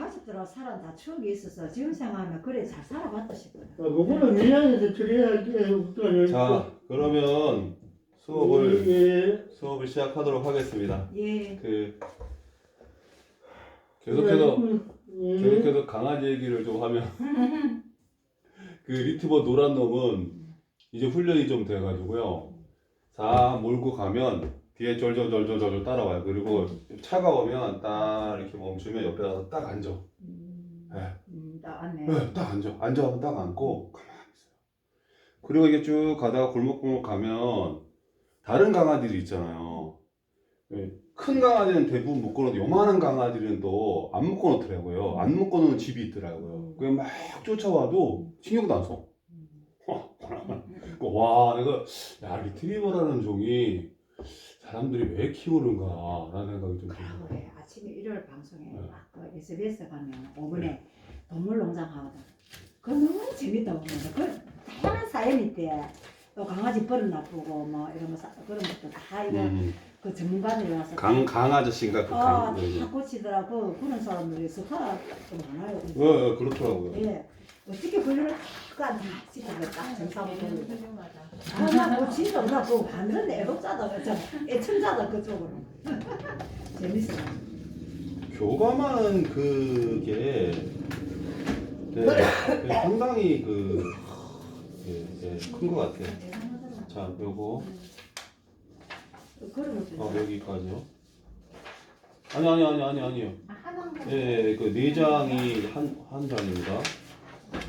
가족들하고 살아 다 추억이 있어서 지금 생각하면 그래 잘 살아봤다 싶어요. 그거는 미안해서 처리해야 자, 그러면 수업을 예. 수업을 시작하도록 하겠습니다. 예. 그 계속해서 예. 계속해서 강아지 얘기를 좀 하면 그 리트버 노란 놈은 이제 훈련이 좀 돼가지고요. 자 몰고 가면 뒤에 졸졸졸졸졸 따라와요. 그리고 차가우면 딱 이렇게 멈추면 옆에 가서 딱 앉아. 딱 안네. 네, 딱 앉아. 앉아서 딱 앉고 가만히 있어요. 그리고 이게 쭉 가다가 골목골목 가면 다른 강아지들 있잖아요. 네, 큰 강아지는 대부분 묶어놓고 요만한 강아지는 또 안 묶어놓더라고요. 안 묶어놓은 집이 있더라고요. 그냥 막 쫓아와도 신경도 안 써. 와, 내가 야 리트리버라는 종이 사람들이 왜 키우는가 라는 생각이 좀 들어요. 그래 아침에 일요일 방송에 네. 막그 SBS 가면 5분에 동물농장 하거든. 그거 너무 재밌다고 보는데 그 다양한 사연이 있대. 또 강아지 버릇 나쁘고 뭐 이런 거 그런 것도 다 이거 그 전문가들이 와서 강 아저씨인가 그 강. 다 고치더라고. 그런 사람들이 스타가 좀 많아요. 네, 그렇더라고요. 예. 어떻게 그걸 딱 진짜 딱 정상으로 나 진짜 나 그거 완전 애독자다 그죠? 애청자다 그쪽으로. 재밌어. 교감하는 그게 네, 상당히 큰 것 같아요. 자, 요거 그런 것도 여기까지요. 아니요. 예, 그 네 장이 한 장입니다.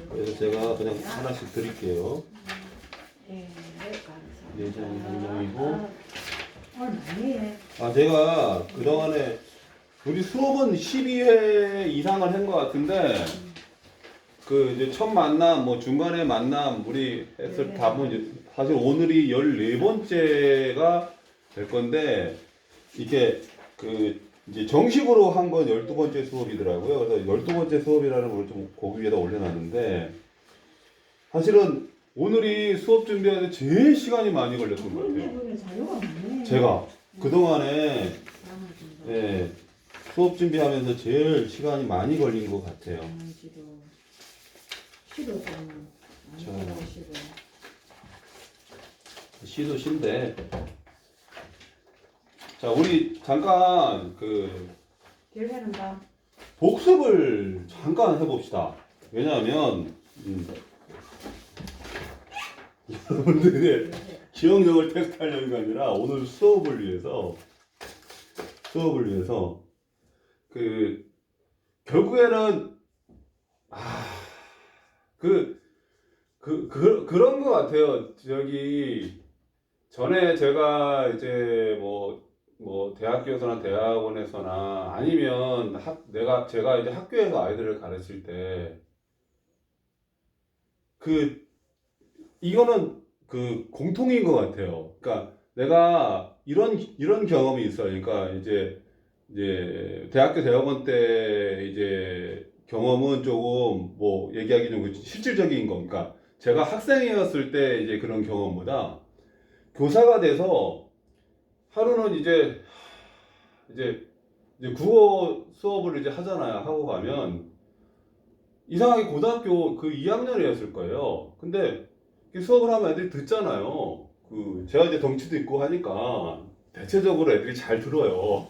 그래서 제가 그냥 하나씩 드릴게요. 예, 네 장이 한 장이고. 제가 그동안에 우리 수업은 12회 이상을 한 것 같은데 그 이제 첫 만남 뭐 중간에 만남 우리 했을 때 답은 사실 오늘이 14번째가 될 건데 이게 그 이제 정식으로 한 건 12번째 수업이더라고요. 그래서 12번째 수업이라는 걸 좀 거기 위에다 올려놨는데 사실은 오늘이 수업 준비하는데 제일 시간이 많이 걸렸던 것 같아요. 제가 그동안에 예, 수업 준비하면서 제일 시간이 많이 걸린 것 같아요. 시도 신데 자 우리 잠깐 그 결회는다. 복습을 잠깐 해봅시다. 왜냐하면 여러분들의 기억력을 테스트하려는 게 아니라 오늘 수업을 위해서 그 결국에는 그런 것 같아요. 저기 전에 제가 이제 뭐 대학교에서나 대학원에서나 아니면 제가 이제 학교에서 아이들을 가르칠 때 이거는 그 공통인 것 같아요. 그러니까 내가 이런 경험이 있어요. 그러니까 이제 대학교 대학원 때 이제 경험은 조금 뭐 얘기하기 좀 실질적인 거니까 제가 학생이었을 때 이제 그런 경험보다 교사가 돼서 하루는 이제 국어 수업을 이제 하잖아요. 하고 가면 이상하게 고등학교 그 2학년이었을 거예요. 근데 수업을 하면 애들이 듣잖아요. 제가 이제 덩치도 있고 하니까 대체적으로 애들이 잘 들어요.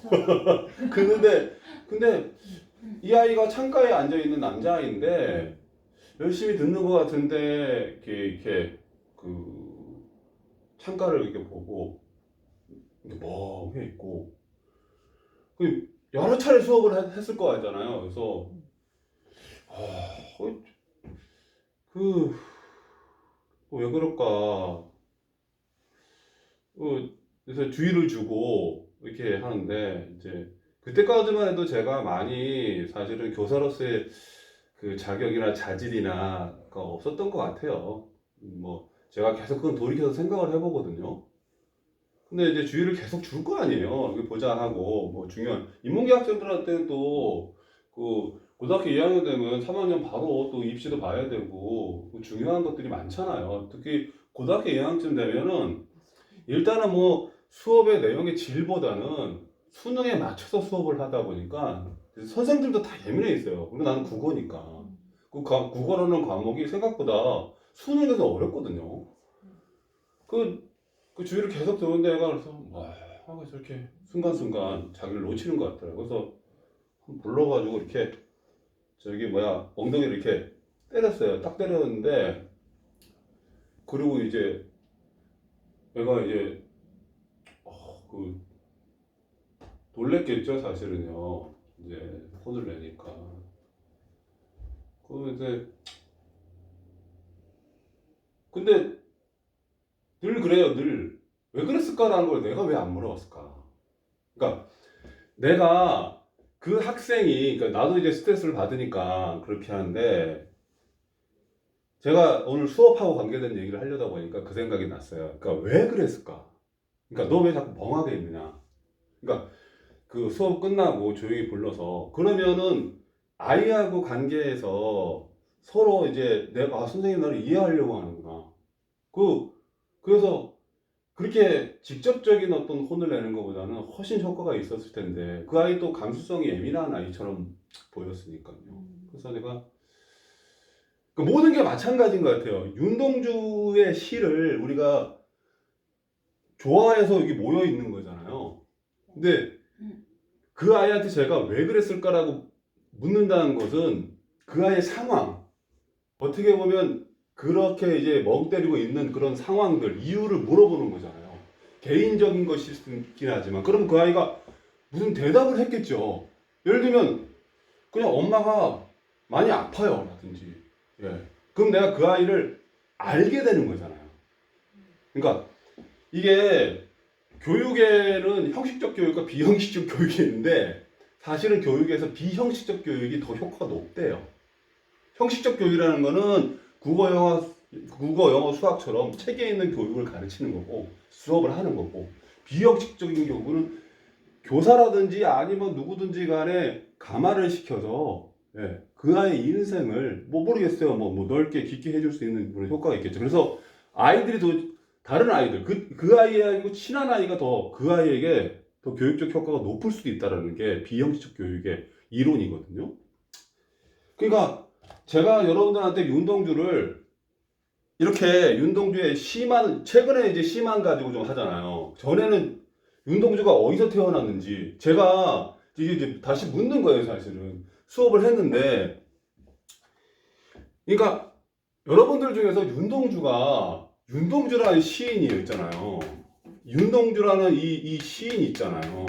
근데 이 아이가 창가에 앉아 있는 남자아이인데 열심히 듣는 것 같은데 이렇게 창가를 이렇게 보고 멍해 있고 여러 차례 수업을 했을 거 같잖아요. 그래서 왜 그럴까? 그래서 주의를 주고 이렇게 하는데 이제 그때까지만 해도 제가 많이 사실은 교사로서의 그 자격이나 자질이나 없었던 것 같아요. 뭐 제가 계속 그건 돌이켜서 생각을 해보거든요. 근데 이제 주의를 계속 줄 거 아니에요. 이거 보자 하고 뭐 중요한 인문계 학생들한테는 또 고등학교 2학년 되면 3학년 바로 또 입시도 봐야 되고 중요한 것들이 많잖아요. 특히 고등학교 2학년쯤 되면은 일단은 뭐 수업의 내용의 질보다는 수능에 맞춰서 수업을 하다 보니까 선생들도 다 예민해 있어요. 근데 나는 국어니까. 국어라는 과목이 생각보다 수능에서 어렵거든요. 그 주위를 계속 듣는데 애가 그래서 하고 저렇게 순간순간 자기를 놓치는 것 같더라고요. 그래서 불러가지고 이렇게 엉덩이를 이렇게 때렸어요. 딱 때렸는데 그리고 이제 애가 이제 놀랬겠죠, 사실은요. 이제 혼을 내니까. 근데 늘 그래요, 늘. 왜 그랬을까라는 걸 내가 왜 안 물어봤을까? 그러니까 내가 그 학생이, 그러니까 나도 이제 스트레스를 받으니까 그렇게 하는데, 제가 오늘 수업하고 관계된 얘기를 하려다 보니까 그 생각이 났어요. 그러니까 왜 그랬을까? 그러니까 너 왜 자꾸 멍하게 있느냐? 그러니까 그 수업 끝나고 조용히 불러서, 그러면은 아이하고 관계에서 서로 이제 내가 선생님 나를 이해하려고 하는구나. 그래서 그렇게 직접적인 어떤 혼을 내는 것보다는 훨씬 효과가 있었을 텐데, 그 아이 또 감수성이 예민한 아이처럼 보였으니까요. 그래서 내가 그 모든 게 마찬가지인 것 같아요. 윤동주의 시를 우리가 좋아해서 여기 모여 있는 거잖아요. 근데 그 아이한테 제가 왜 그랬을까라고 묻는다는 것은 그 아이의 상황, 어떻게 보면 그렇게 이제 멍 때리고 있는 그런 상황들, 이유를 물어보는 거잖아요. 개인적인 것이긴 하지만, 그럼 그 아이가 무슨 대답을 했겠죠. 예를 들면 그냥 엄마가 많이 아파요 라든지, 그럼 내가 그 아이를 알게 되는 거잖아요. 그러니까 이게 교육에는 형식적 교육과 비형식적 교육이 있는데, 사실은 교육에서 비형식적 교육이 더 효과가 높대요. 형식적 교육이라는 거는 국어, 영어, 수학처럼 책에 있는 교육을 가르치는 거고 수업을 하는 거고, 비형식적인 교육은 교사라든지 아니면 누구든지 간에 감화를 시켜서 그 아이의 인생을 모르겠어요. 넓게 깊게 해줄 수 있는 그런 효과가 있겠죠. 그래서 아이들이 다른 아이들, 그 아이하고 친한 아이가 더 그 아이에게 더 교육적 효과가 높을 수도 있다는 게 비형식적 교육의 이론이거든요. 그러니까 제가 여러분들한테 윤동주를 이렇게, 윤동주의 시만, 최근에 이제 시만 가지고 좀 하잖아요. 전에는 윤동주가 어디서 태어났는지 제가 이제 다시 묻는 거예요, 사실은. 수업을 했는데. 그러니까 여러분들 중에서 윤동주라는 시인이 있잖아요. 윤동주라는 이 시인이 있잖아요.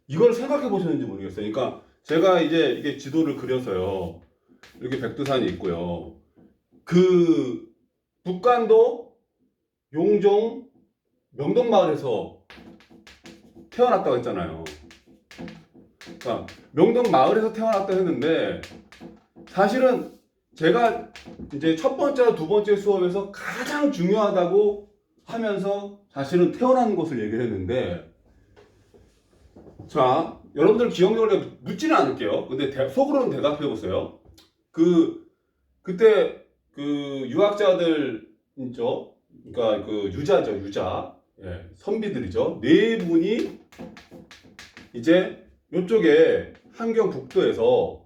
이걸 생각해 보셨는지 모르겠어요. 그러니까 제가 이제 이게 지도를 그려서요. 이렇게 백두산이 있고요. 그 북간도 용종 명동마을에서 태어났다고 했잖아요. 그러니까 명동마을에서 태어났다고 했는데, 사실은 제가 이제 첫 번째와 두 번째 수업에서 가장 중요하다고 하면서 사실은 태어난 곳을 얘기를 했는데, 자, 여러분들 기억력을 묻지는 않을게요. 근데 속으로는 대답해 보세요. 그때 그 유학자들 있죠. 그러니까 그 유자죠, 유자. 선비들이죠. 네 분이 이제 이쪽에 함경북도에서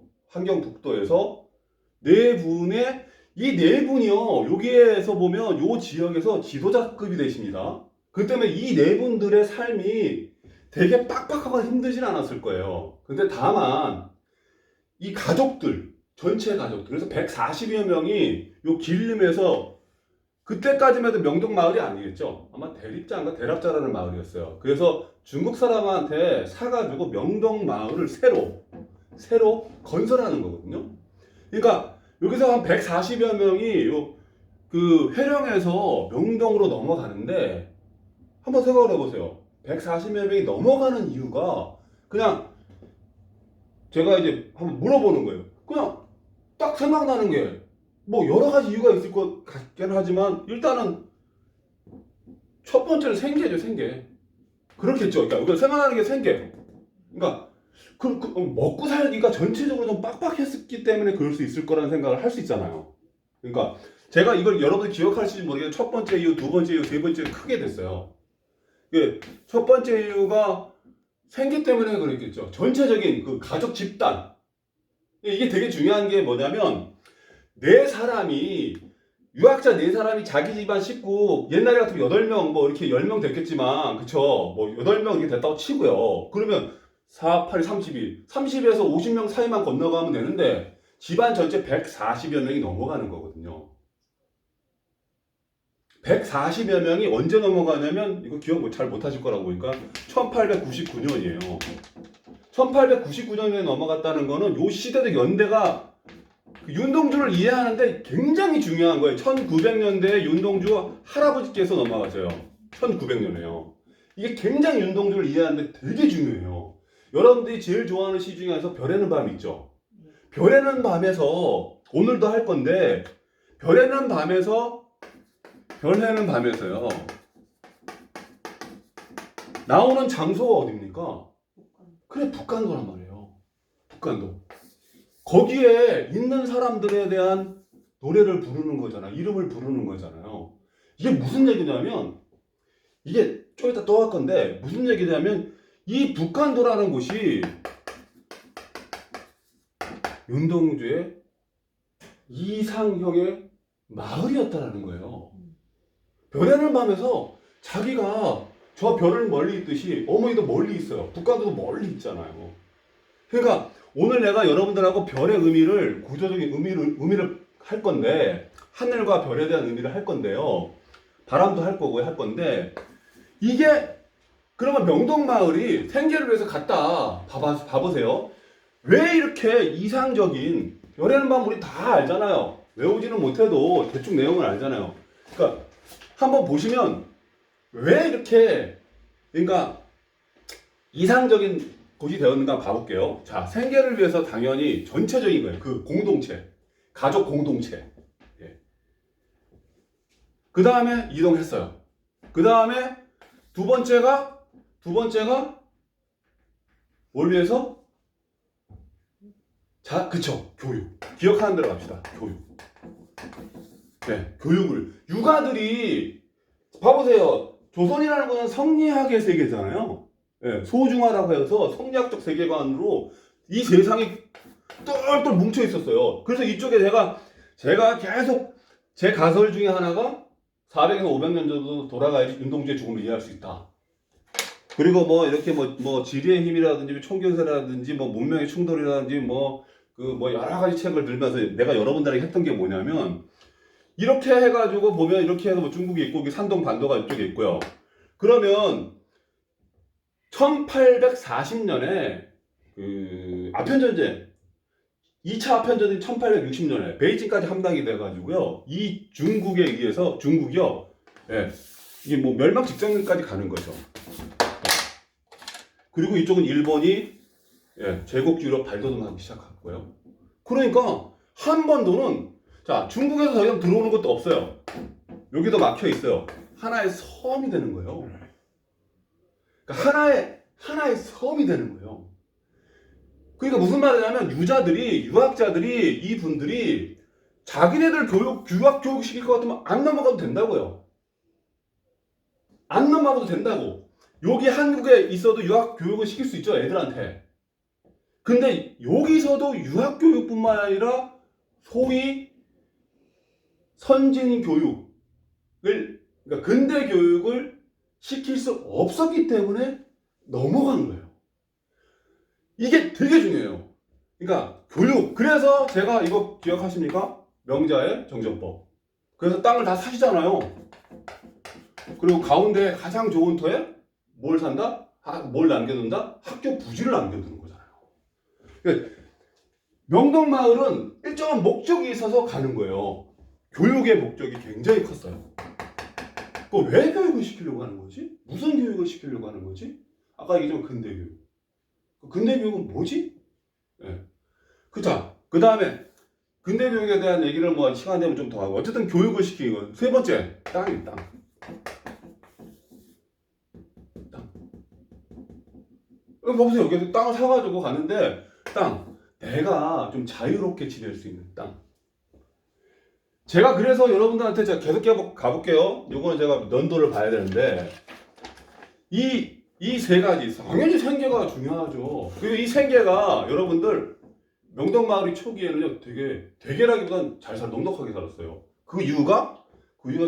네 분의, 이 네 분이요, 여기에서 보면 요 지역에서 지도자급이 되십니다. 그 때문에 이 네 분들의 삶이 되게 빡빡하고 힘들진 않았을 거예요. 근데 다만 이 가족들, 전체 가족들, 그래서 140여 명이 요 길림에서, 그때까지만 해도 명동마을이 아니겠죠. 아마 대립자인가 대랍자라는 마을이었어요. 그래서 중국 사람한테 사가지고 명동마을을 새로 건설하는 거거든요. 그러니까 여기서 한 140여 명이 그 회령에서 명동으로 넘어가는데, 한번 생각을 해보세요. 140여 명이 넘어가는 이유가, 그냥 제가 이제 한번 물어보는 거예요. 그냥 딱 생각나는 게, 여러 가지 이유가 있을 것 같긴 하지만, 일단은 첫 번째는 생계죠, 생계. 그렇겠죠. 그러니까 이거 생각나는 게 생계. 그러니까 먹고 살기가 전체적으로 좀 빡빡했기 때문에 그럴 수 있을 거라는 생각을 할 수 있잖아요. 그러니까 제가 이걸 여러분이 기억하실지 모르겠는데, 첫 번째 이유, 두 번째 이유, 세 번째 이유 크게 됐어요. 첫 번째 이유가 생계 때문에 그랬겠죠. 전체적인 그 가족 집단. 이게 되게 중요한 게 뭐냐면 네 사람이 유학자 네 사람이 자기 집안 식구 옛날에 같으면 8명 뭐 이렇게 10명 됐겠지만 그쵸 뭐 8명 이렇게 됐다고 치고요. 그러면 4, 8, 32 30에서 50명 사이만 건너가면 되는데 집안 전체 140여 명이 넘어가는 거거든요. 140여 명이 언제 넘어가냐면 이거 기억 잘 못하실 거라고 보니까 1899년이에요. 1899년에 넘어갔다는 거는 요 시대적 연대가 윤동주를 이해하는데 굉장히 중요한 거예요. 1900년대에 윤동주 할아버지께서 넘어가세요. 1900년에요. 이게 굉장히 윤동주를 이해하는데 되게 중요해요. 여러분들이 제일 좋아하는 시 중에서 별에는 밤 있죠. 별에는 밤에서 오늘도 할 건데 별에는 밤에서요. 나오는 장소가 어딥니까? 그래 북한도란 말이에요. 북한도. 거기에 있는 사람들에 대한 노래를 부르는 거잖아. 이름을 부르는 거잖아요. 이게 무슨 얘기냐면 이게 좀 이따 또 할 건데 무슨 얘기냐면 이 북한도라는 곳이 윤동주의 이상형의 마을이었다라는 거예요. 별에는 밤에서 자기가 저 별을 멀리 있듯이 어머니도 멀리 있어요. 북한도도 멀리 있잖아요. 그러니까 오늘 내가 여러분들하고 별의 의미를 구조적인 의미를 할 건데 하늘과 별에 대한 의미를 할 건데요. 바람도 할 거고 할 건데 이게 그러면 명동마을이 생계를 위해서 갔다 봐보세요. 왜 이렇게 이상적인 별에는 밤 우리 다 알잖아요. 외우지는 못해도 대충 내용을 알잖아요. 그러니까 한번 보시면 왜 이렇게 그러니까 이상적인 곳이 되었는가 봐볼게요. 자, 생계를 위해서 당연히 전체적인 거예요. 그 공동체, 가족 공동체. 예. 그 다음에 이동했어요. 그 다음에 두 번째가 뭘 위해서? 자, 그쵸. 교육. 기억하는 대로 갑시다. 교육. 네, 교육을. 육아들이 봐보세요. 조선이라는 것은 성리학의 세계잖아요. 예, 소중하다고 해서 성리학적 세계관으로 이 세상이 똘똘 뭉쳐 있었어요. 그래서 이쪽에 제가 계속 제 가설 중에 하나가 400에서 500년 정도 돌아가야지 윤동주의 죽음을 이해할 수 있다. 그리고 뭐 이렇게 뭐 지리의 힘이라든지 총견세라든지 뭐 문명의 충돌이라든지 뭐 여러 가지 책을 들면서 내가 여러분들에게 했던 게 뭐냐면 이렇게 해가지고 보면 이렇게 해서 뭐 중국이 있고 산동 반도가 이쪽에 있고요. 그러면 1840년에 그 아편전쟁 2차 아편전쟁 1860년에 베이징까지 함락이 돼가지고요. 이 중국에 의해서 중국이요. 예, 이게 뭐 멸망 직전까지 가는 거죠. 그리고 이쪽은 일본이 제국주의로 발돋움하기 시작했고요. 그러니까 한반도는 자 중국에서 더 이상 들어오는 것도 없어요. 여기도 막혀 있어요. 하나의 섬이 되는 거예요. 그러니까 하나의 섬이 되는 거예요. 그러니까 무슨 말이냐면 유학자들이 이분들이 자기네들 유학 교육 시킬 것 같으면 안 넘어가도 된다고요. 안 넘어가도 된다고. 여기 한국에 있어도 유학 교육을 시킬 수 있죠, 애들한테. 근데 여기서도 유학 교육뿐만 아니라 소위 선진 교육을 그러니까 근대 교육을 시킬 수 없었기 때문에 넘어간 거예요. 이게 되게 중요해요. 그러니까 교육. 그래서 제가 이거 기억하십니까? 명자의 정전법. 그래서 땅을 다 사시잖아요. 그리고 가운데 가장 좋은 터에 뭘 산다? 뭘 남겨둔다? 학교 부지를 남겨두는 거잖아요. 그러니까 명동마을은 일정한 목적이 있어서 가는 거예요. 교육의 목적이 굉장히 컸어요. 왜 교육을 시키려고 하는 거지? 무슨 교육을 시키려고 하는 거지? 아까 얘기했지만 근대교육. 근대교육은 뭐지? 네. 그자. 그 다음에 근대교육에 대한 얘기를 뭐 시간 되면 좀 더 하고 어쨌든 교육을 시키는 거. 세 번째, 땅. 보세요. 여기 땅을 사가지고 가는데 내가 좀 자유롭게 지낼 수 있는 땅. 제가 그래서 여러분들한테 제가 계속 가볼게요. 요거는 제가 면도를 봐야 되는데 이 이 세 가지 당연히 생계가 중요하죠. 그리고 이 생계가 여러분들 명동마을이 초기에는요 되게 대개라기보단 넉넉하게 살았어요. 그 이유가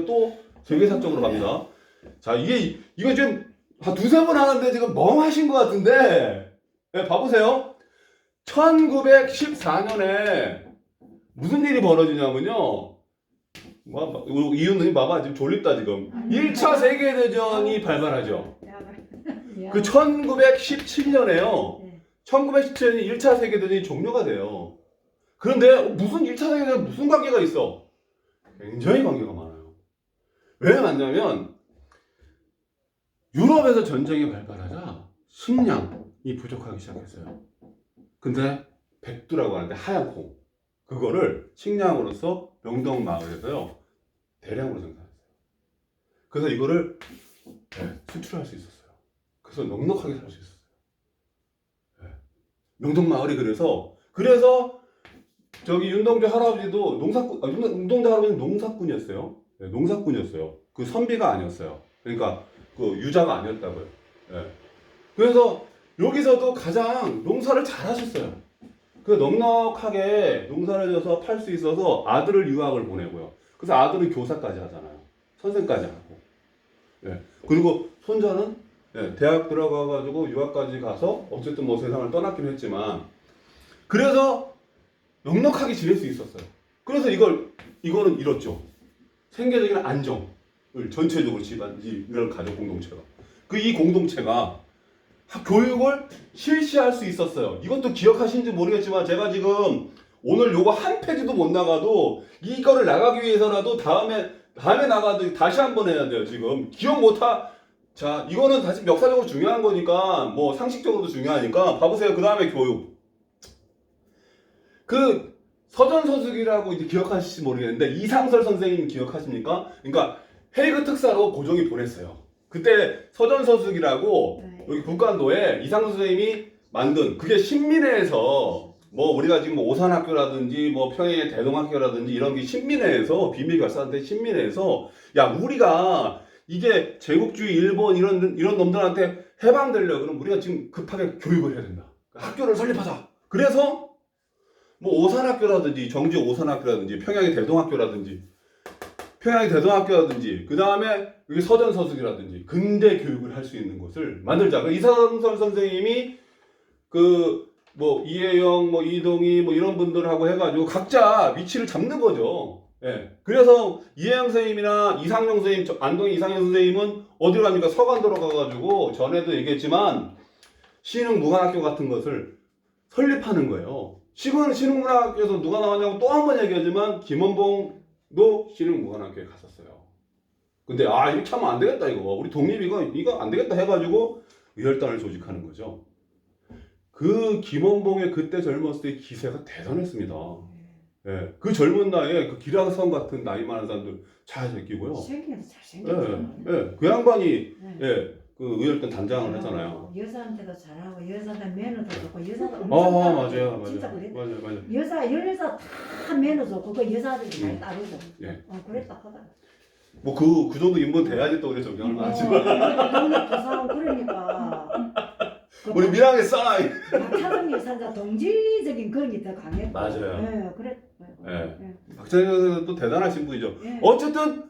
또 세계사적으로 갑니다. 자 이거 지금 한 두세 번 하는데 지금 멍하신 것 같은데 네, 봐보세요. 1914년에 무슨 일이 벌어지냐면요. 이윤님 봐봐 지금 졸립다 지금. 1차 세계대전이 발발하죠. 그 1917년에요. 1917년이 1차 세계대전이 종료가 돼요. 그런데 무슨 1차 세계대전 무슨 관계가 있어? 굉장히 관계가 많아요. 왜 많냐면 유럽에서 전쟁이 발발하자 식량이 부족하기 시작했어요. 근데 백두라고 하는데 하얀 콩 그거를 식량으로서 명동마을에서요 대량으로 생산했어요. 그래서 이거를 수출할 수 있었어요. 그래서 넉넉하게 살 수 있었어요. 명동마을이 그래서 저기 윤동주 할아버지도 윤동주 할아버지는 농사꾼이었어요. 네, 농사꾼이었어요. 그 선비가 아니었어요. 그러니까 그 유자가 아니었다고요. 네. 그래서 여기서도 가장 농사를 잘하셨어요. 그 넉넉하게 농사를 져서 팔 수 있어서 아들을 유학을 보내고요. 그래서 아들은 교사까지 하잖아요. 선생까지 하고. 네. 그리고 손자는 대학 들어가가지고 유학까지 가서 어쨌든 뭐 세상을 떠났긴 했지만 그래서 넉넉하게 지낼 수 있었어요. 그래서 이거는 이뤘죠. 생계적인 안정을 전체적으로 이런 가족 공동체가 이 공동체가 교육을 실시할 수 있었어요. 이것도 기억하시는지 모르겠지만 제가 지금 오늘 요거 한 페이지도 못 나가도 이거를 나가기 위해서라도 다음에 나가도 다시 한번 해야 돼요. 지금 기억 못하. 자 이거는 다시 역사적으로 중요한 거니까 뭐 상식적으로도 중요하니까 봐보세요. 그 다음에 교육. 그 서전서숙이라고 이제 기억하실지 모르겠는데 이상설 선생님 기억하십니까? 그러니까 헤이그 특사로 고종이 보냈어요. 그때 서전서숙이라고 여기 북간도에 이상설 선생님이 만든 그게 신민회에서 뭐 우리가 지금 오산학교라든지 뭐 평양의 대동학교라든지 이런 게 신민회에서 비밀결사한테 신민회에서 야 우리가 이게 제국주의 일본 이런 놈들한테 해방되려 그럼 우리가 지금 급하게 교육을 해야 된다. 학교를 설립하자. 그래서 뭐 오산학교라든지 정지 오산학교라든지 평양의 대동학교라든지 그 다음에 여기 서전서숙이라든지 근대 교육을 할 수 있는 곳을 만들자. 이상설 선생님이 뭐 이혜영, 뭐 이동희 뭐 이런 분들하고 해가지고 각자 위치를 잡는 거죠. 예. 그래서 이혜영 선생님이나 이상용 선생님, 안동의 이상용 선생님은 어디로 갑니까? 서간도로 가가지고 전에도 얘기했지만 신흥무관학교 같은 것을 설립하는 거예요. 신흥문학교에서 누가 나왔냐고 또 한 번 얘기하지만 김원봉도 신흥무관학교에 갔었어요. 근데 이렇게 하면 안 되겠다 이거 우리 독립 이거 안 되겠다 해가지고 의열단을 조직하는 거죠. 그 김원봉의 그때 젊었을 때 기세가 대단했습니다. 예, 그 젊은 나이에 그 기라성 같은 나이 많은 사람들 잘 제끼고요. 생기도 잘생겼죠. 그 양반이 그 의열단 단장을 했잖아요. 여자한테도 잘하고 여자한테 매너도 좋고 여자도 맞아요. 진짜 그랬다. 맞아요. 여자 다 매너 좋고 그 여자들이 많이 따르고. 예. 그랬다 하더라. 뭐 그 정도 인본 돼야지 또 우리 존경을 많지만. 너무 부상 그러니까. 우리 밀항에 싸. 박찬성 여사가 동지적인 그런 게 더 강했고. 맞아요. 그래. 박찬성 여사는 또 대단하신 분이죠. 예. 어쨌든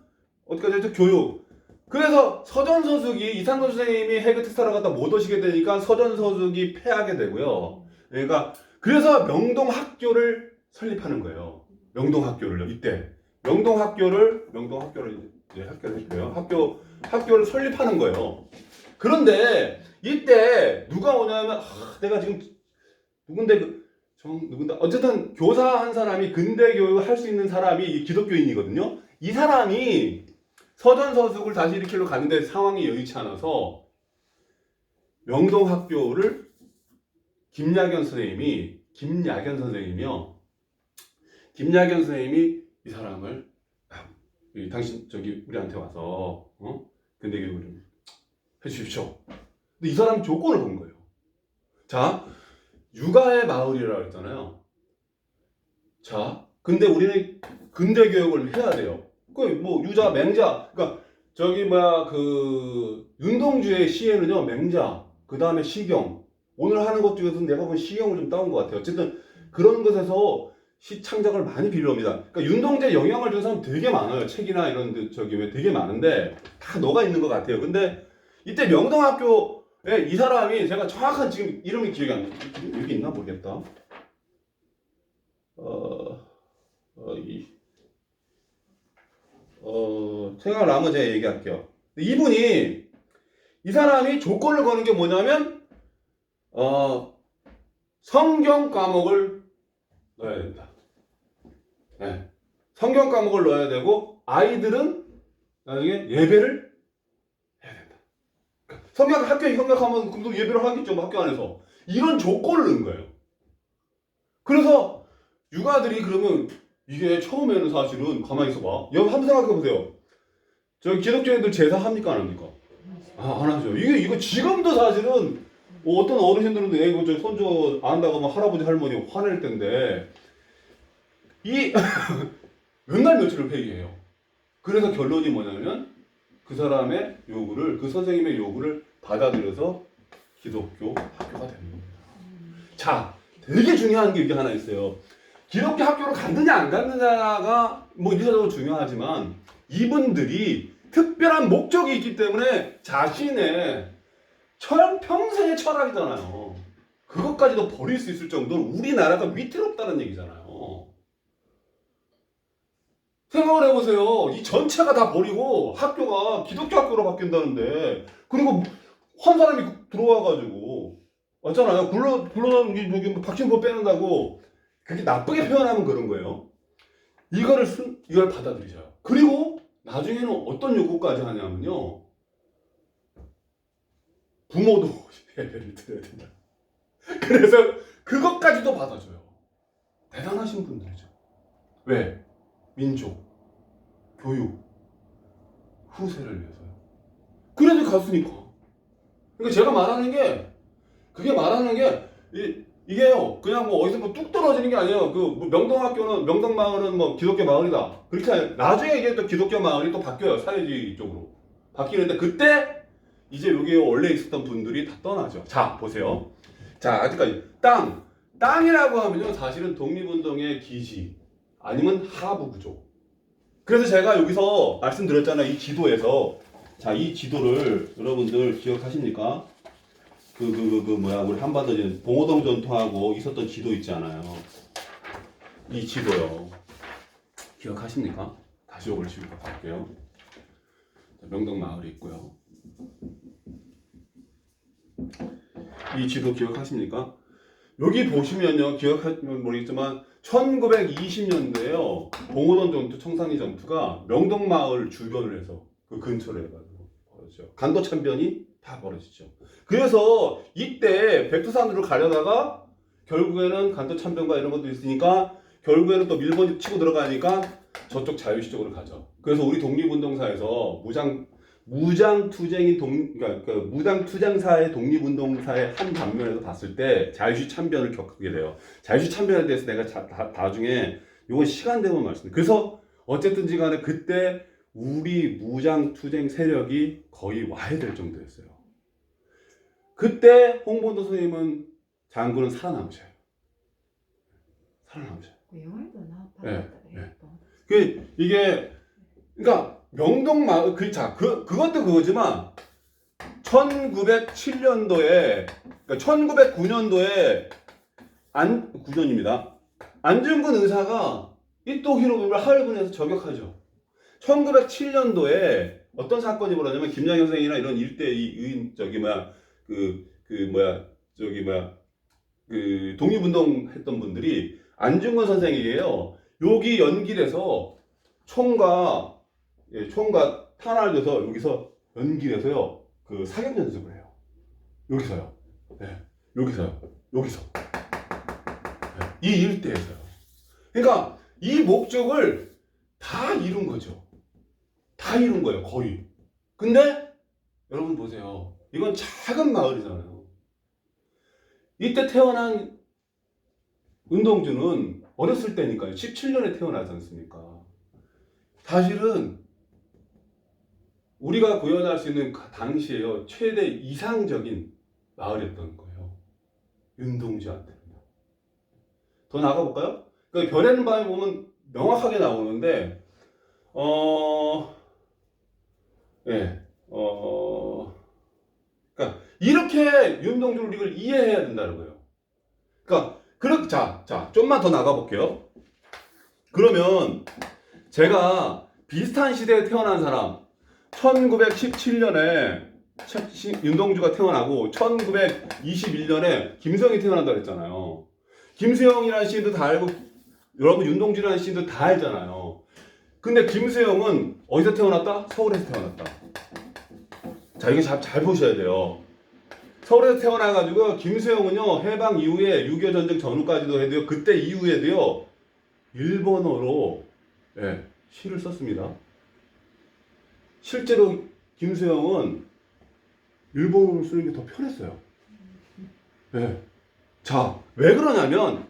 어디까지 교육. 그래서 서전서숙이 이상돈 선생님이 헤이그 특사를 갖다 못 오시게 되니까 서전서숙이 폐하게 되고요. 그러니까 그래서 명동학교를 설립하는 거예요. 명동학교를요. 이때 명동학교를 이제 학교를 했고요. 학교를 설립하는 거예요. 그런데 이때 누가 오냐면 내가 지금 누군데 어쨌든 교사 한 사람이 근대 교육을 할 수 있는 사람이 기독교인이거든요. 이 사람이 서전서숙을 다시 일으키려 가는데 상황이 여의치 않아서 명동학교를 김야견 선생님이요. 김야견 선생님이 이 사람을 당신 우리한테 와서 근대 교육을 좀 해주십시오. 근데 이 사람이 조건을 건 거예요. 자, 육아의 마을이라고 했잖아요. 자, 근데 우리는 근대 교육을 해야 돼요. 뭐 유자, 맹자, 그러니까 저기 뭐야 그 윤동주의 시에는요 맹자, 그 다음에 시경, 오늘 하는 것 중에서 내가 본 시경을 좀 따온 것 같아요. 어쨌든 그런 것에서 시 창작을 많이 빌려옵니다. 그러니까 윤동주의 영향을 준 사람 되게 많아요. 책이나 이런 데 저기 왜 되게 많은데 다 녹아 있는 것 같아요. 근데 이때 명동학교에 이 사람이 제가 정확한 지금 이름이 기억이 안 나. 여기 있나 모르겠다. 생각나면 제가 얘기할게요. 이분이 이 사람이 조건을 거는 게 뭐냐면 성경 과목을 넣어야 된다. 네. 성경 과목을 넣어야 되고 아이들은 나중에 예배를 해야 된다. 그러니까 성경 학교에 협력하면 그럼 예배를 하겠죠. 뭐 학교 안에서 이런 조건을 넣은 거예요. 그래서 육아들이 그러면 이게 처음에는 사실은 가만히 있어봐. 여러분 한번 생각해 보세요. 저기 기독교인들 제사 합니까 안 합니까? 안 하죠. 이거 지금도 사실은 어떤 어르신들은 이거 저 손주 안 한다고 하면 할아버지 할머니 화낼 텐데 이 몇 날 며칠을 회의해요. 그래서 결론이 뭐냐면 그 사람의 요구를 그 선생님의 요구를 받아들여서 기독교 학교가 되는 겁니다. 자, 되게 중요한 게 이게 하나 있어요. 기독교 학교로 갔느냐 안 갔느냐가 뭐 일차적으로 중요하지만 이분들이 특별한 목적이 있기 때문에 자신의 평생의 철학이잖아요. 그것까지도 버릴 수 있을 정도로 우리나라가 위태롭다는 얘기잖아요. 생각을 해보세요. 이 전체가 다 버리고 학교가 기독교 학교로 바뀐다는데 그리고 한 사람이 들어와가지고 왔잖아요. 물론 여기 박신보 빼는다고 그렇게 나쁘게 표현하면 그런 거예요. 이걸 받아들이셔요. 그리고 나중에는 어떤 요구까지 하냐면요. 부모도 예배를 드려야 된다. 그래서 그것까지도 받아줘요. 대단하신 분들이죠. 왜? 민족, 교육, 후세를 위해서요. 그래도 갔으니까. 그러니까 제가 말하는 게 이게요. 그냥 뭐 어디서 뭐 뚝 떨어지는 게 아니에요. 뭐 명동마을은 뭐 기독교 마을이다. 그렇게 나중에 이게 또 기독교 마을이 또 바뀌어요. 사회주의 쪽으로 바뀌는데 그때 이제 여기 원래 있었던 분들이 다 떠나죠. 자 보세요. 자 아직까지 땅이라고 하면요 사실은 독립운동의 기지 아니면 하부 구조. 그래서 제가 여기서 말씀드렸잖아요. 이 지도에서 자 이 지도를 여러분들 기억하십니까? 우리 한반도 봉오동 전투하고 있었던 지도 있잖아요. 이 지도요. 기억하십니까? 다시 요걸 지금 볼게요. 명동 마을이 있고요. 이 지도 기억하십니까? 여기 보시면요. 기억하시면 모르겠지만 1920년도에요. 봉오동 전투, 청산리 전투가 명동 마을 주변을 해서 그 근처로 해가지고 벌어지죠. 간도 참변이 다 벌어지죠. 그래서 이때 백두산으로 가려다가 결국에는 간도 참변과 이런 것도 있으니까 결국에는 또 일본이 치고 들어가니까 저쪽 자유시 쪽으로 가죠. 그래서 우리 독립운동사에서 무장투쟁사의 독립운동사의 한 단면에서 봤을 때 자유시 참변을 겪게 돼요. 자유시 참변에 대해서 내가 나중에 이건 시간 되면 말씀드릴게요. 그래서 어쨌든지 간에 그때 우리 무장투쟁 세력이 거의 와해될 정도였어요. 그때 홍범도 선생님은 장군은 살아남으셔요. 그 영화에도 네, 나왔다. 이게 그러니까 명동마을 그것도 그거지만 1907년도에 그러니까 1909년도에 9년입니다. 안중근 의사가 이토 히로부미를 하얼빈에서 저격하죠. 1907년도에 어떤 사건이 벌어지냐면 김양현 선생이나 이런 일대 독립운동 했던 분들이 안중근 선생에게요. 여기 연길에서 총과 탄환을 줘서 여기서 연길에서요. 그 사격 연습을 해요. 여기서요. 네. 여기서. 네. 이 일대에서요. 그러니까 이 목적을 다 이룬 거죠. 다 이룬 거예요. 거의. 근데 여러분 보세요. 이건 작은 마을이잖아요. 이때 태어난 은동주는 어렸을 때니까요. 17년에 태어나지 않습니까? 사실은 우리가 구현할 수 있는 당시에요 최대 이상적인 마을이었던 거예요. 윤동주한테는. 더 나가볼까요? 그 별에는 밤에 보면 명확하게 나오는데 예, 그러니까 이렇게 윤동주 우리를 이해해야 된다는 거예요. 그러니까 자, 좀만 더 나가볼게요. 그러면 제가 비슷한 시대에 태어난 사람 1917년에 윤동주가 태어나고 1921년에 김수영이 태어난다 그랬잖아요. 김수영이라는 시인도 다 알고 여러분 윤동주라는 시인도 다 알잖아요. 근데 김수영은 어디서 태어났다? 서울에서 태어났다. 자, 이거 잘 보셔야 돼요. 서울에서 태어나가지고 김수영은요 해방 이후에 6.25 전쟁 전후까지도 해도요 그때 이후에도요 일본어로 시를 썼습니다. 실제로 김수영은 일본어를 쓰는 게 더 편했어요. 자, 왜 그러냐면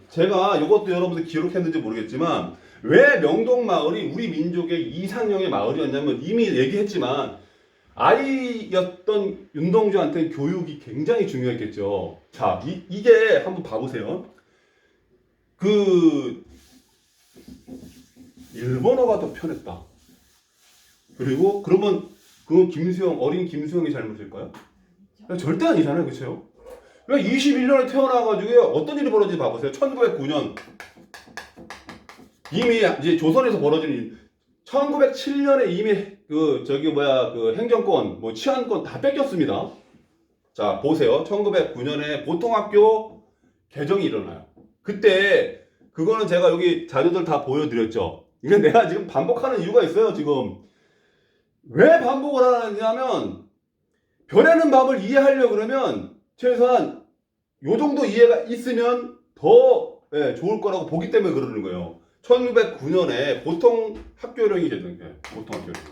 제가 이것도 여러분들 기록했는지 모르겠지만 왜 명동마을이 우리 민족의 이상형의 마을이었냐면 이미 얘기했지만 아이였던 윤동주한테는 교육이 굉장히 중요했겠죠. 자, 이게 한번 봐보세요. 그 일본어가 더 편했다. 그리고 그러면 그건 어린 김수영이 잘못일까요? 절대 아니잖아요, 그렇죠? 그러니까 21년에 태어나가지고 어떤 일이 벌어진지 봐보세요. 1909년 이미 이제 조선에서 벌어진 일. 1907년에 이미 그 행정권, 치안권 다 뺏겼습니다. 자, 보세요. 1909년에 보통학교 개정이 일어나요. 그때 그거는 제가 여기 자료들 다 보여드렸죠. 이게 내가 지금 반복하는 이유가 있어요. 지금 왜 반복을 하느냐면 별에는 밤을 이해하려고 그러면 최소한 요 정도 이해가 있으면 더 좋을 거라고 보기 때문에 그러는 거예요. 1909년에 보통 학교령이 제정된 거예요. 보통 학교령.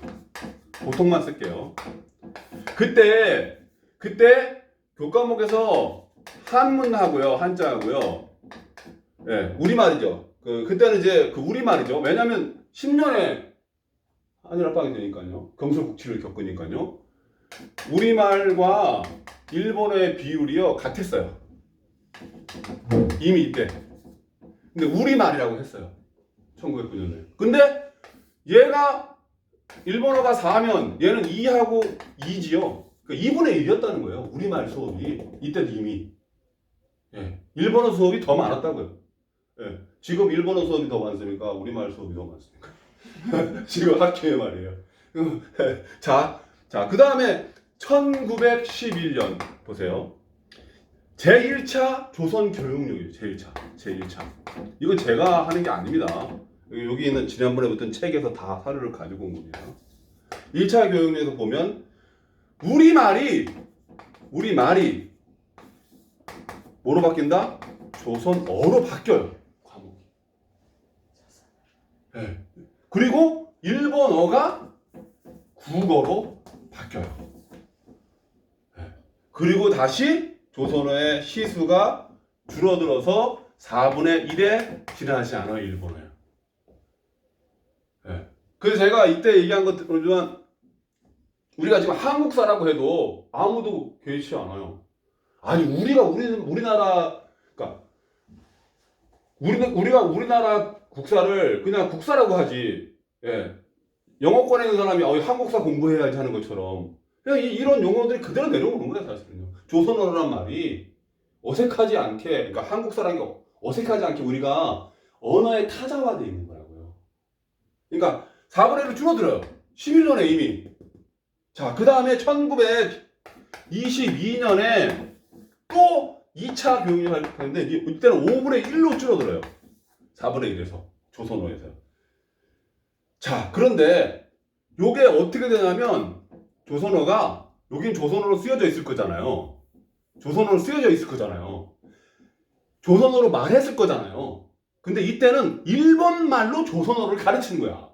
보통만 쓸게요. 그때 교과목에서 한문하고요, 한자하고요. 우리말이죠. 그때는 이제 우리말이죠. 왜냐면 10년에 한일합방이 되니까요. 경술국치를 겪으니까요. 우리말과 일본어의 비율이요 같았어요. 이미 이때. 근데 우리말이라고 했어요. 1909년에. 근데 얘가 일본어가 4면 얘는 2하고 2지요. 그러니까 2분의 1이었다는 거예요. 우리말 수업이. 이때도 이미. 일본어 수업이 더 많았다고요. 지금 일본어 수업이 더 많습니까? 우리말 수업이 더 많습니까? 지금 학교에 말이에요. 자, 그 다음에 1911년 보세요. 제1차 조선교육령이에요. 제1차. 이건 제가 하는 게 아닙니다. 여기 있는 지난번에 붙은 책에서 다 사료를 가지고 온 겁니다. 1차 교육령에서 보면 우리말이 뭐로 바뀐다? 조선어로 바뀌어요. 과목이. 그리고 일본어가 국어로 바뀌어요. 그리고 다시 조선어의 시수가 줄어들어서 4분의 1에 지나지 않아요. 일본어요. 그래서 제가 이때 얘기한 것들은 우리가 지금 한국사라고 해도 아무도 개의치 않아요. 아니 우리나라 그러니까 우리가 우리나라 국사를 그냥 국사라고 하지. 영어권에 있는 사람이 한국사 공부해야지 하는 것처럼 그냥 이런 용어들이 그대로 내려오는 거예요. 사실은요. 조선어란 말이 어색하지 않게, 그러니까 한국사라는 게 어색하지 않게 우리가 언어의 타자화되어 있는 거라고요. 그러니까 4분의 1로 줄어들어요. 11년에 이미. 자, 그 다음에 1922년에 또 2차 교육을 하는데 이때는 5분의 1로 줄어들어요. 4분의 1에서 조선어에서. 자, 그런데 요게 어떻게 되냐면 조선어가 여긴 조선어로 쓰여져 있을 거잖아요. 조선어로 말했을 거잖아요. 근데 이때는 일본말로 조선어를 가르치는 거야.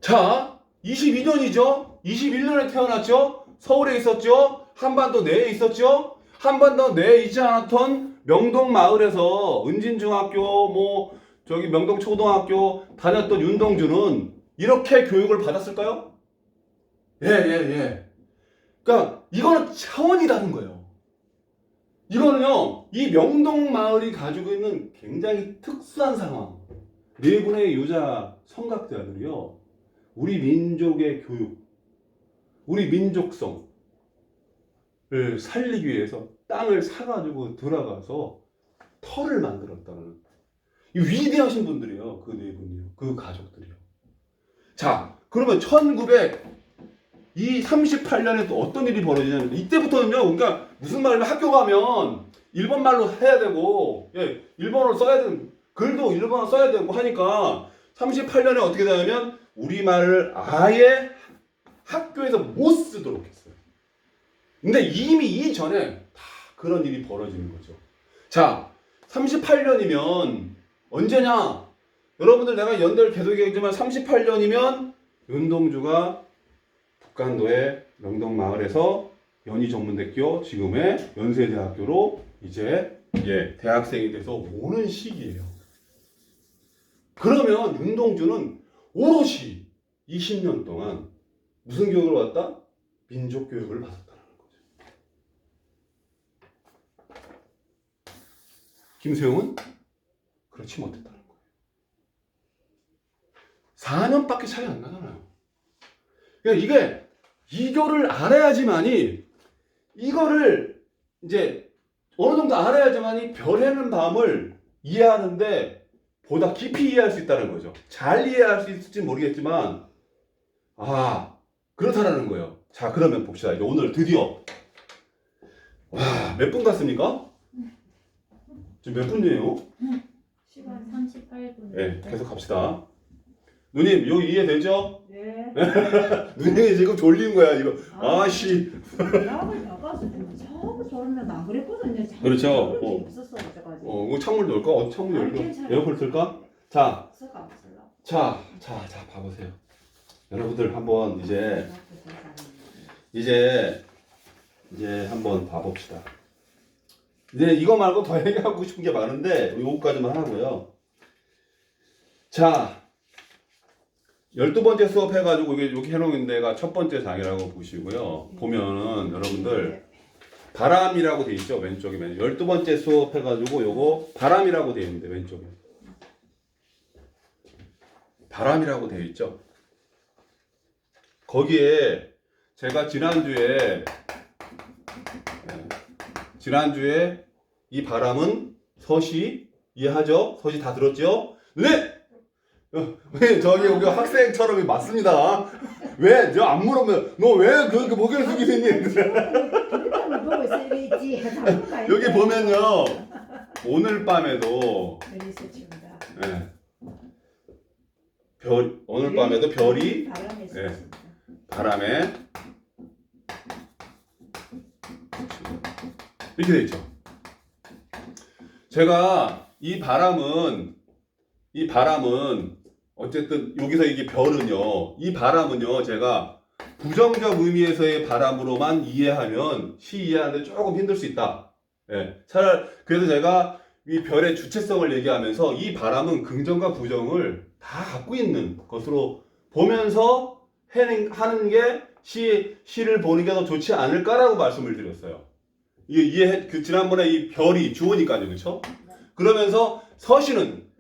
자, 22년이죠. 21년에 태어났죠. 서울에 있었죠. 한반도 내에 있었죠. 한반도 내에 있지 않았던 명동 마을에서 은진중학교, 저기 명동초등학교 다녔던 윤동주는 이렇게 교육을 받았을까요? 예. 그러니까 이거는 차원이 다른 거예요. 이거는요, 이 명동 마을이 가지고 있는 굉장히 특수한 상황. 네 분의 유자 성각자들이요, 우리 민족의 교육, 우리 민족성을 살리기 위해서 땅을 사가지고 들어가서 터를 만들었다는 이 위대하신 분들이에요. 그 네 분이요, 그 가족들이요. 자, 그러면 1938년에 또 어떤 일이 벌어지냐면, 이때부터는요, 그러니까 무슨 말이면 학교 가면 일본 말로 해야 되고, 예, 일본어를 써야 되는, 글도 일본어 써야 되고 하니까 38년에 어떻게 되냐면 우리말을 아예 학교에서 못 쓰도록 했어요. 근데 이미 이전에 다 그런 일이 벌어지는 거죠. 자, 38년이면 언제냐? 여러분들, 내가 연대를 계속 얘기하지만 38년이면 윤동주가 북간도의 명동마을에서 연희전문대학교, 지금의 연세대학교로 이제 대학생이 돼서 오는 시기예요. 그러면 윤동주는 오롯이 20년 동안 무슨 교육을 받았다? 민족 교육을 받았다는 거죠. 김수영은 그렇지 못했다는 거예요. 4년밖에 차이 안 나잖아요. 그러니까 이게 이거를 알아야지만이, 이거를 이제 어느 정도 알아야지만이 별에는 밤을 이해하는데 보다 깊이 이해할 수 있다는 거죠. 잘 이해할 수 있을지 모르겠지만, 그렇다라는 거예요. 자, 그러면 봅시다. 이제 오늘 드디어 몇 분 갔습니까? 지금 몇 분이에요? 시간 38분. 네, 계속 갑시다. 누님, 이거 이해되죠? 네. 누님이 지금 졸린 거야, 이거. 아씨. 약을 나가서 좀 자꾸 졸으면 안 그랬거든요. 자꾸 그렇죠. 그런 적이 없었어 여태까지. 이거 창문 열까? 창문 아니, 열까? 괜찮아요. 에어컨 틀까? 자, 쓰가 없을라. 자, 봐보세요. 여러분들 한번 이제 한번 봐봅시다. 이제 이거 말고 더 얘기하고 싶은 게 많은데 요거까지만 하고요. 자, 12번째 수업 해가지고 이렇게 해놓은 데가 첫 번째 장이라고 보시고요. 보면은 여러분들 바람이라고 돼 있죠. 왼쪽에 12번째 수업 해가지고 요거 바람이라고 돼 있는데, 왼쪽에 바람이라고 돼 있죠. 거기에 제가 지난주에 이 바람은 서시 이해하죠? 서시 다 들었죠? 네! 왜 저기 여기 학생처럼 맞습니다. 왜? 저 안 물으면 너 왜 그렇게 고개를 숙이고 있니? 여기 보면요, 오늘 밤에도 오늘 밤에도 별이 바람에 이렇게 돼 있죠. 제가 이 바람은 어쨌든 여기서 이게 별은요, 이 바람은요, 제가 부정적 의미에서의 바람으로만 이해하면 시 이해하는데 조금 힘들 수 있다. 차라리 그래서 제가 이 별의 주체성을 얘기하면서 이 바람은 긍정과 부정을 다 갖고 있는 것으로 보면서 하는 게 시를 보는 게 더 좋지 않을까라고 말씀을 드렸어요. 이게 지난번에 이 별이 주어니까요, 그렇죠? 그러면서 서시는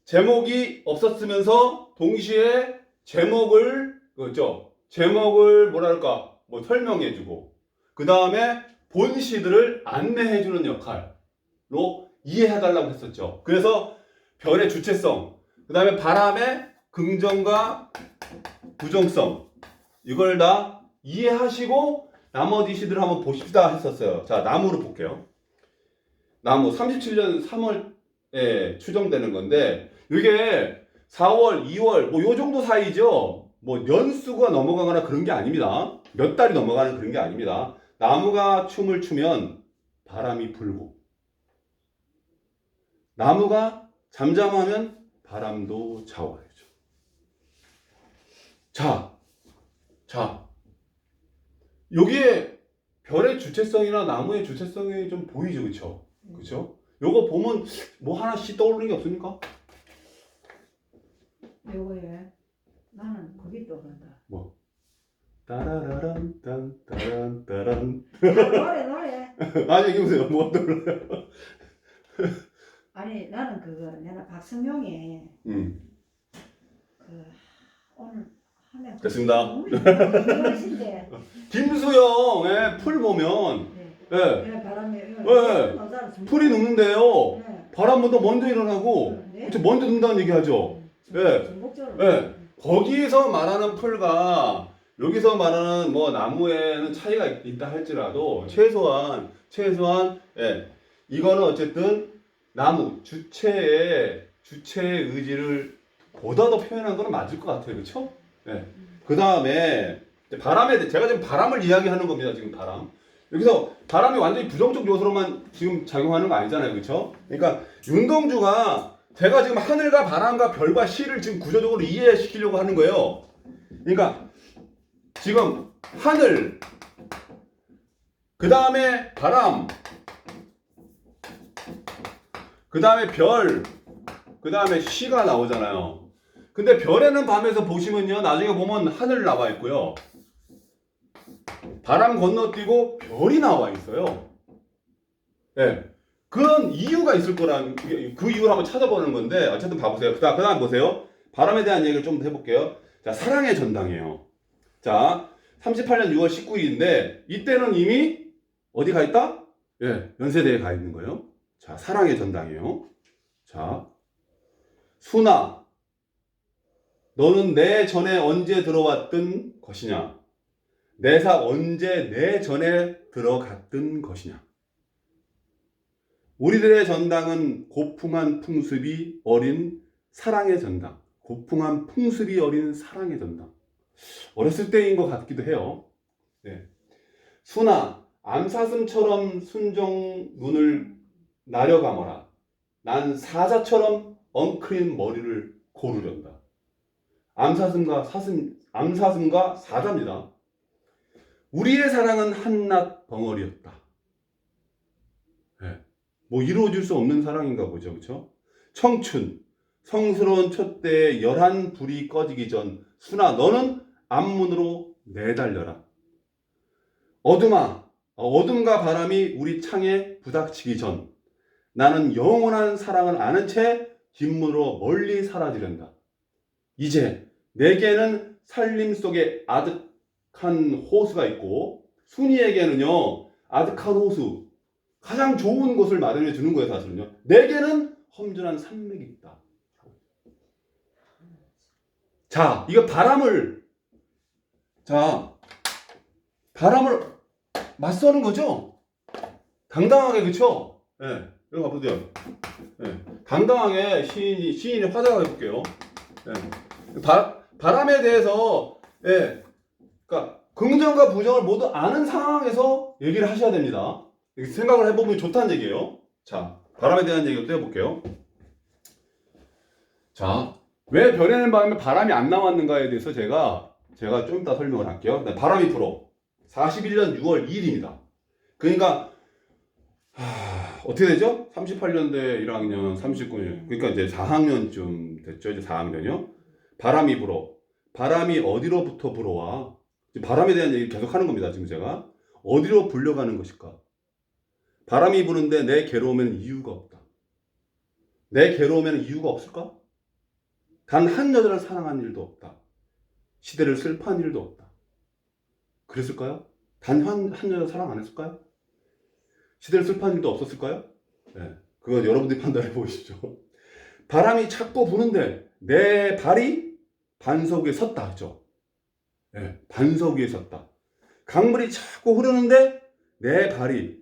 제목이 없었으면서 동시에 제목을 뭐랄까, 설명해주고, 그 다음에 본 시들을 안내해주는 역할로 이해해달라고 했었죠. 그래서 별의 주체성, 그 다음에 바람의 긍정과 부정성, 이걸 다 이해하시고 나머지 시들을 한번 보십시다 했었어요. 자, 나무로 볼게요. 나무 37년 3월에 추정되는 건데, 이게 4월, 2월 요 정도 사이죠. 연수가 넘어가거나 그런 게 아닙니다. 몇 달이 넘어가는 그런 게 아닙니다. 나무가 춤을 추면 바람이 불고, 나무가 잠잠하면 바람도 자워야죠. 자, 여기에 별의 주체성이나 나무의 주체성이 좀 보이죠, 그렇죠? 요거 보면 뭐 하나씩 떠오르는 게 없습니까? 요거에 나는 그게 떠오른다. 따라라란 딴 따란 따란. 노래. 아니 이게 보세요. 뭐가 떠올라요? 아니 나는 그거 내가 박성용의 그 오늘 하면 됐습니다. 유명하신데 김수영의 풀 보면 예, 네, 바람에 예. 풀이 눕는데요. 바람보다 먼저 일어나고 그쵸, 먼저 눕는다는 얘기하죠. 예. 전국적으로. 예. 거기서 말하는 풀과 여기서 말하는 뭐 나무에는 차이가 있다 할지라도 최소한 예. 이거는 어쨌든 나무 주체의 의지를 보다 더 표현한 거는 맞을 것 같아요. 그렇죠? 예. 그다음에 바람에 제가 지금 바람을 이야기하는 겁니다. 지금 바람. 여기서 바람이 완전히 부정적 요소로만 지금 작용하는 거 아니잖아요. 그렇죠? 그러니까 윤동주가 제가 지금 하늘과 바람과 별과 시를 지금 구조적으로 이해시키려고 하는 거예요. 그러니까 지금 하늘, 그 다음에 바람, 그 다음에 별, 그 다음에 시가 나오잖아요. 근데 별에는 밤에서 보시면요, 나중에 보면 하늘 나와 있고요, 바람 건너뛰고 별이 나와 있어요. 네. 그런 이유가 있을 거란, 그 이유를 한번 찾아보는 건데, 어쨌든 봐보세요. 그 다음 보세요. 바람에 대한 얘기를 좀 해볼게요. 자, 사랑의 전당이에요. 자, 38년 6월 19일인데, 이때는 이미 어디 가 있다? 예, 연세대에 가 있는 거예요. 자, 사랑의 전당이에요. 자, 순아, 너는 내 전에 언제 들어왔던 것이냐? 내사 언제 내 전에 들어갔던 것이냐? 우리들의 전당은 고풍한 풍습이 어린 사랑의 전당. 고풍한 풍습이 어린 사랑의 전당. 어렸을 때인 것 같기도 해요. 네. 순아, 암사슴처럼 순정 눈을 나려감어라. 난 사자처럼 엉클린 머리를 고르련다. 암사슴과 사자입니다. 우리의 사랑은 한낱 벙어리였다. 네. 뭐 이루어질 수 없는 사랑인가 보죠. 그렇죠? 청춘, 성스러운 촛대에 열한 불이 꺼지기 전 순아 너는 앞문으로 내달려라. 어둠과 바람이 우리 창에 부닥치기 전 나는 영원한 사랑을 아는 채 뒷문으로 멀리 사라지련다. 이제 내게는 살림 속에 아득한 호수가 있고 순이에게는요 아득한 호수 가장 좋은 곳을 마련해 주는 거예요. 사실은요. 내게는 험준한 산맥이 있다. 자, 이거 바람을 맞서는 거죠? 당당하게, 그쵸? 예. 네, 이거 봐보세요. 네. 당당하게 시인이 화자가 해볼게요. 네. 바람에 대해서, 예. 그러니까, 긍정과 부정을 모두 아는 상황에서 얘기를 하셔야 됩니다. 생각을 해보면 좋다는 얘기예요. 자, 바람에 대한 얘기를 또 해볼게요. 자, 왜 별에는 밤에 바람이 안 나왔는가에 대해서 제가 좀 이따 설명을 할게요. 바람이 불어. 41년 6월 2일입니다. 그러니까 어떻게 되죠? 38년대 1학년 39년. 그러니까 이제 4학년쯤 됐죠. 이제 4학년이요. 바람이 불어. 바람이 어디로부터 불어와? 바람에 대한 얘기 계속 하는 겁니다. 지금 제가. 어디로 불려가는 것일까? 바람이 부는데 내 괴로움에는 이유가 없다. 내 괴로움에는 이유가 없을까? 단 한 여자를 사랑한 일도 없다. 시대를 슬퍼한 일도 없다. 그랬을까요? 단 한 여자 사랑 안 했을까요? 시대를 슬퍼한 일도 없었을까요? 네, 그건 여러분들이 판단해 보시죠. 바람이 자꾸 부는데 내 발이 반석 위에 섰다 하죠. 네, 반석 위에 섰다. 강물이 자꾸 흐르는데 내 발이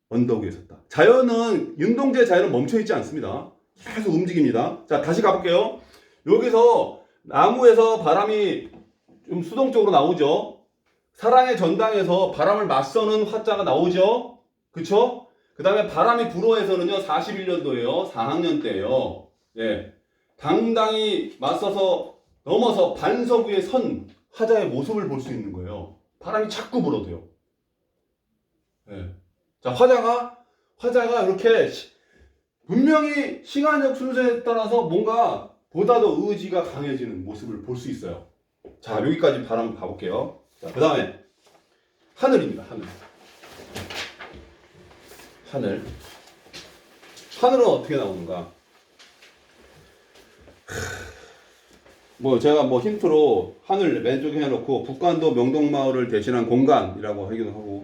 언덕 위에 섰다. 자연은, 윤동주의 자연은 멈춰있지 않습니다. 계속 움직입니다. 자, 다시 가볼게요. 여기서 나무에서 바람이 좀 수동적으로 나오죠. 사랑의 전당에서 바람을 맞서는 화자가 나오죠. 그쵸? 그 다음에 바람이 불어에서는요, 41년도에요. 4학년 때예요. 예. 당당히 맞서서 넘어서 반석 위에 선 화자의 모습을 볼 수 있는 거예요. 바람이 자꾸 불어도요. 예. 자, 화자가 이렇게 분명히 시간적 순서에 따라서 뭔가 보다 더 의지가 강해지는 모습을 볼 수 있어요. 자, 여기까지 바람 가볼게요. 자, 그 다음에 하늘입니다. 하늘은 어떻게 나오는가? 뭐 제가 뭐 힌트로 하늘 왼쪽에 해놓고 북한도 명동마을을 대신한 공간이라고 하기도 하고